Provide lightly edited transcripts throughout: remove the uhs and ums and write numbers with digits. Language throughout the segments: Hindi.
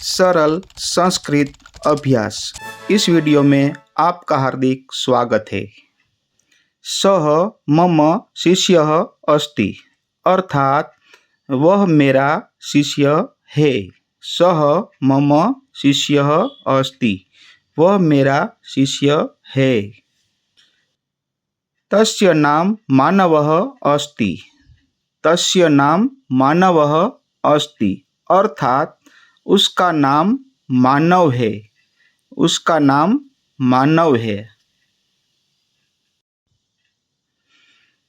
सरल संस्कृत अभ्यास। इस वीडियो में आपका हार्दिक स्वागत है। सः मम शिष्यः अस्ति अर्थात वह मेरा शिष्य है। सः मम शिष्यः अस्ति वह मेरा शिष्य है। तस्य नाम मानवः अस्ति तस्य नाम मानवः अस्ति अर्थात उसका नाम मानव है। उसका नाम मानव है।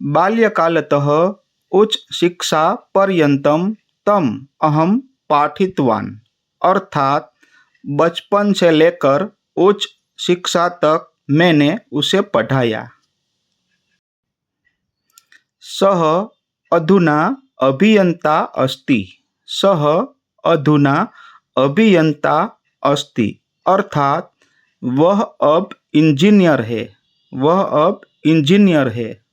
बाल्यकालतः उच्च शिक्षा पर्यन्तं तम अहम पाठितवान अर्थात बचपन से लेकर उच्च शिक्षा तक मैंने उसे पढ़ाया। सः अधुना अभियंता अस्ति सः अधुना अभियंता अस्ति अर्थात वह अब इंजीनियर है। वह अब इंजीनियर है।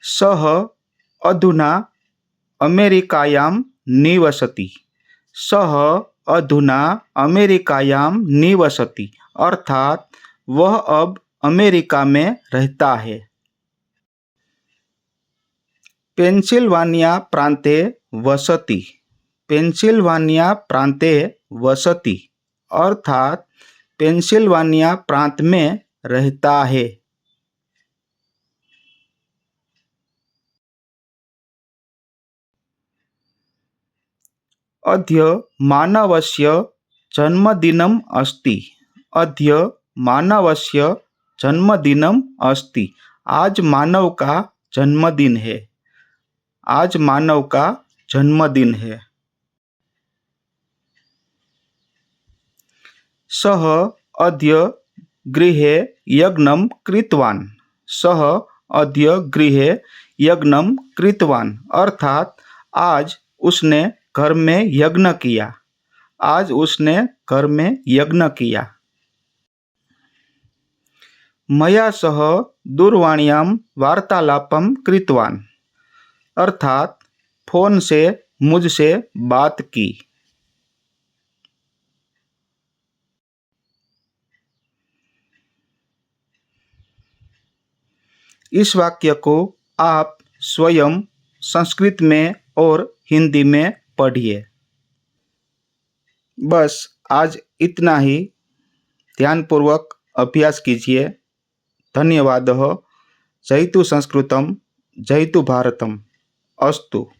सः अधुना अमेरिकायां निवसति सः अधुना अमेरिकायां निवसति अर्थात वह अब अमेरिका में रहता है। पेन्सिल्वानिया प्रान्ते वसति पेन्सिल्वानिया प्रान्ते वसति अर्थात पेन्सिल्वानिया प्रांत में रहता है। अद्य मानवस्य जन्मदिनम् अस्ति अद्य मानवस्य जन्मदिनम् अस्ति आज मानव का जन्मदिन है। आज मानव का जन्मदिन है। सः अद्य गृहे यज्ञं कृतवान् सः अद्य गृहे यज्ञं कृतवान् अर्थात आज उसने घर में यज्ञ किया। आज उसने घर में यज्ञ किया। मया सह दूरवाण्यां वार्तालापं कृतवान् अर्थात फोन से मुझसे बात की। इस वाक्य को आप स्वयं संस्कृत में और हिंदी में पढ़िए। बस आज इतना ही। ध्यानपूर्वक अभ्यास कीजिए। धन्यवादः। जयतु संस्कृतम जयतु भारतम। अस्तु।